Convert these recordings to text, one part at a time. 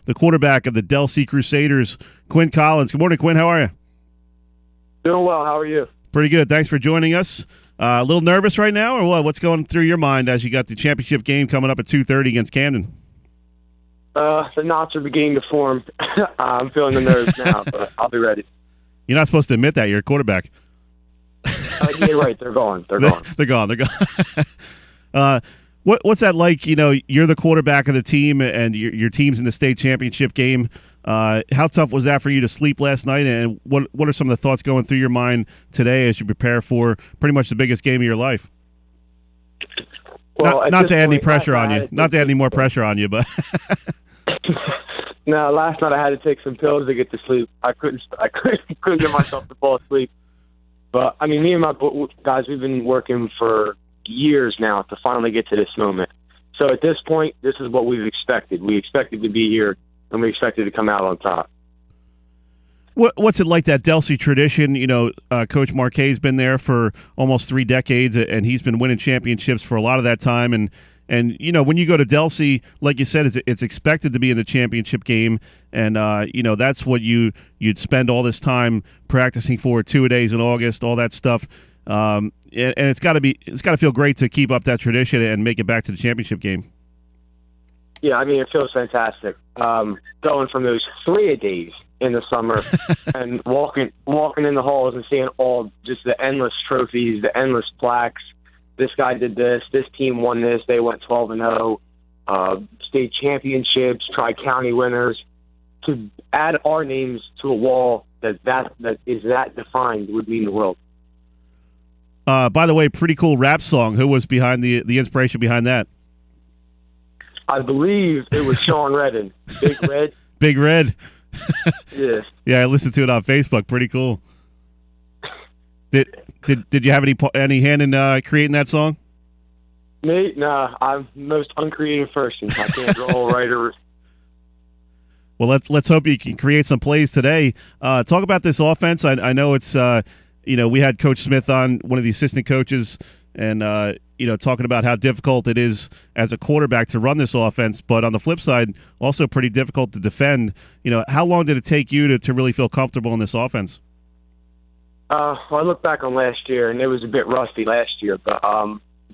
the quarterback of the Delsea Crusaders, Quinn Collins. Good morning, Quinn. How are you? Doing well. How are you? Pretty good. Thanks for joining us. A little nervous right now, or what? What's going through your mind as you got the championship game coming up at 2:30 against Camden? The knots are beginning to form. I'm feeling the nerves now, but I'll be ready. You're not supposed to admit that. You're a quarterback. Yeah, right. They're gone. They're gone. They're gone. They're gone. What's that like? You know, you're the quarterback of the team, and your team's in the state championship game. How tough was that for you to sleep last night? And what are some of the thoughts going through your mind today as you prepare for pretty much the biggest game of your life? Well, not to add any pressure on you. Not to add any more pressure on you, but no. Last night I had to take some pills to get to sleep. I couldn't get myself to fall asleep. But I mean, me and my guys, we've been working for years now to finally get to this moment. So at this point, this is what we've expected. We expected to be here, and we expected to come out on top. What's it like, that Delsea tradition? You know, Coach Marquet's been there for almost 3 decades, and he's been winning championships for a lot of that time. And you know, when you go to Delsea, like you said, it's expected to be in the championship game, and you know, that's what you'd spend all this time practicing for, 2-a-days in August, all that stuff. And it's got to feel great to keep up that tradition and make it back to the championship game. Yeah, I mean, it feels fantastic. Going from those 3-a-days in the summer and walking in the halls and seeing all just the endless trophies, the endless plaques. This guy did this. This team won this. They went 12-0. State championships, tri-county winners. To add our names to a wall that is that defined would mean the world. By the way, pretty cool rap song. Who was behind the inspiration behind that? I believe it was Sean Redden. Big Red. Big Red. Yeah. Yeah, I listened to it on Facebook. Pretty cool. Did you have any hand in creating that song? Me? Nah, I'm the most uncreative person. I can't draw or write or. Well, let's hope you can create some plays today. Talk about this offense. I know it's you know, we had Coach Smith on, one of the assistant coaches, and you know, talking about how difficult it is as a quarterback to run this offense, but on the flip side, also pretty difficult to defend. You know, how long did it take you to really feel comfortable in this offense? Well, I look back on last year, and it was a bit rusty last year, but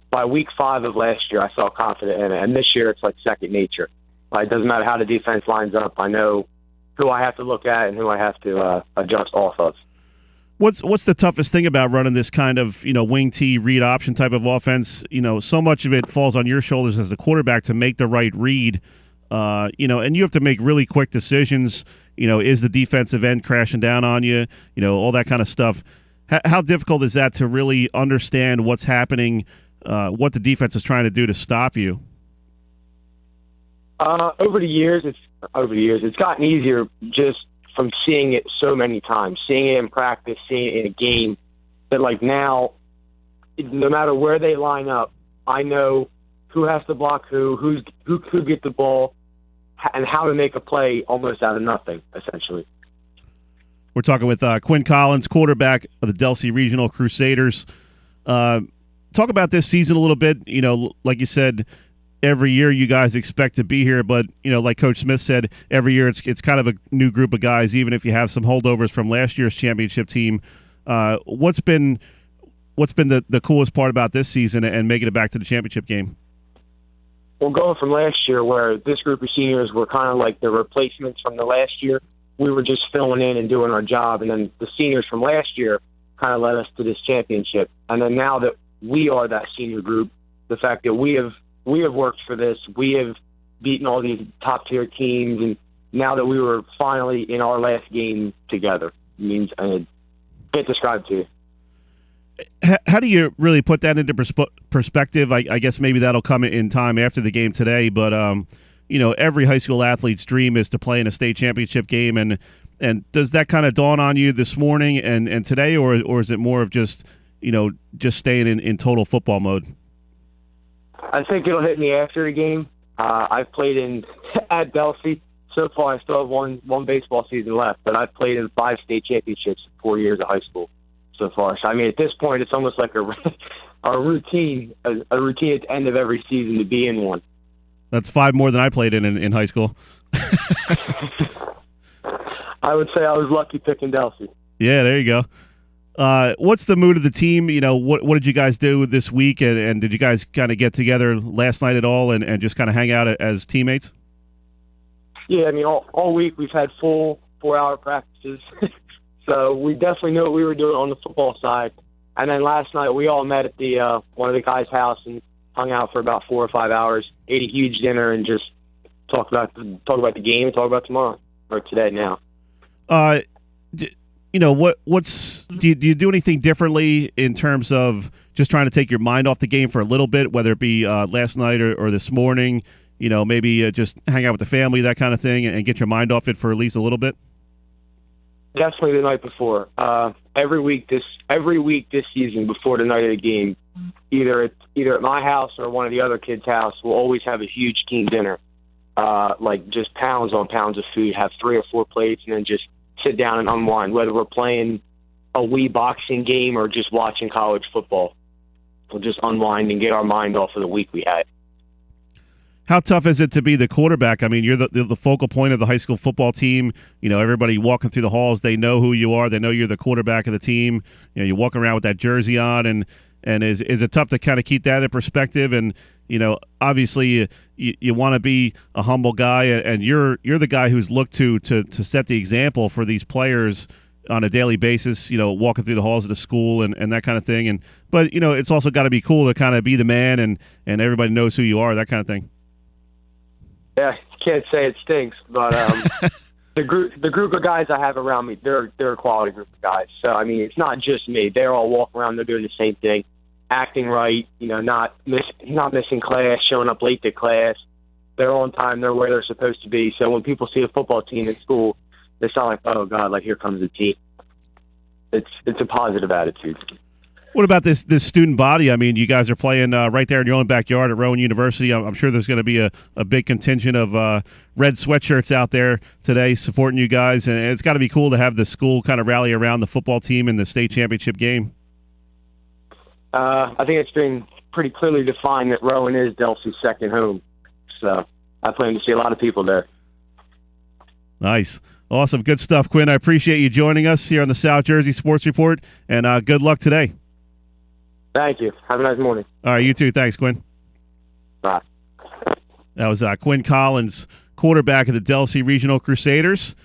by week 5 of last year, I felt confident in it, and this year it's like second nature. It doesn't matter how the defense lines up. I know who I have to look at and who I have to adjust off of. What's the toughest thing about running this kind of, you know, wing T read option type of offense? You know, so much of it falls on your shoulders as the quarterback to make the right read. You know, and you have to make really quick decisions. You know, is the defensive end crashing down on you? You know, all that kind of stuff. How difficult is that to really understand what's happening, what the defense is trying to do to stop you? Over the years, it's gotten easier just from seeing it so many times, seeing it in practice, seeing it in a game, that like now, no matter where they line up, I know who has to block who get the ball, and how to make a play almost out of nothing, essentially. We're talking with Quinn Collins, quarterback of the Delsea Regional Crusaders. Talk about this season a little bit. You know, like you said, every year you guys expect to be here, but you know, like Coach Smith said, every year it's kind of a new group of guys, even if you have some holdovers from last year's championship team. What's been the coolest part about this season and making it back to the championship game? Well, going from last year, where this group of seniors were kind of like the replacements from the last year, we were just filling in and doing our job, and then the seniors from last year kind of led us to this championship. And then now that we are that senior group, the fact that we have worked for this, we have beaten all these top-tier teams, and now that we were finally in our last game together, means I can't describe to you. How do you really put that into perspective? I guess maybe that'll come in time after the game today, but you know, every high school athlete's dream is to play in a state championship game, and does that kind of dawn on you this morning and today, or is it more of just, you know, just staying in total football mode? I think it'll hit me after the game. I've played at Delsea. So far, I still have one baseball season left, but I've played in 5 state championships in 4 years of high school so far. So, I mean, at this point, it's almost like a routine at the end of every season to be in one. That's 5 more than I played in high school. I would say I was lucky picking Delsea. Yeah, there you go. What's the mood of the team? You know, what did you guys do this week, and did you guys kind of get together last night at all and just kind of hang out as teammates? Yeah, I mean, all week we've had full 4-hour practices, so we definitely knew what we were doing on the football side. And then last night we all met at the one of the guys' house and hung out for about 4 or 5 hours, ate a huge dinner, and just talk about the game and talk about tomorrow or today now. You know, do you do anything differently in terms of just trying to take your mind off the game for a little bit, whether it be last night or this morning? You know, maybe just hang out with the family, that kind of thing, and get your mind off it for at least a little bit. Definitely the night before. Every week this season before the night of the game, either at my house or one of the other kids' house, we'll always have a huge team dinner, like just pounds on pounds of food. Have 3 or 4 plates, and then just sit down and unwind. Whether we're playing a Wii boxing game or just watching college football, we'll just unwind and get our mind off of the week we had. How tough is it to be the quarterback? I mean, you're the focal point of the high school football team. You know, everybody walking through the halls, they know who you are. They know you're the quarterback of the team. You know, you're walking around with that jersey on, and is it tough to kind of keep that in perspective? And you know, obviously, you want to be a humble guy, and you're the guy who's looked to set the example for these players on a daily basis. You know, walking through the halls of the school and that kind of thing. But you know, it's also got to be cool to kind of be the man, and everybody knows who you are, that kind of thing. Yeah, can't say it stinks, but the group of guys I have around me, they're a quality group of guys. So I mean, it's not just me. They're all walking around, they're doing the same thing, acting right. You know, not missing class, showing up late to class. They're on time. They're where they're supposed to be. So when people see a football team in school, they sound like, oh God, like here comes the team. It's a positive attitude. What about this student body? I mean, you guys are playing right there in your own backyard at Rowan University. I'm sure there's going to be a big contingent of red sweatshirts out there today supporting you guys, and it's got to be cool to have the school kind of rally around the football team in the state championship game. I think it's been pretty clearly defined that Rowan is Delsea's second home, so I plan to see a lot of people there. Nice. Awesome. Good stuff, Quinn. I appreciate you joining us here on the South Jersey Sports Report, and good luck today. Thank you. Have a nice morning. All right, you too. Thanks, Quinn. Bye. That was Quinn Collins, quarterback of the Delsea Regional Crusaders.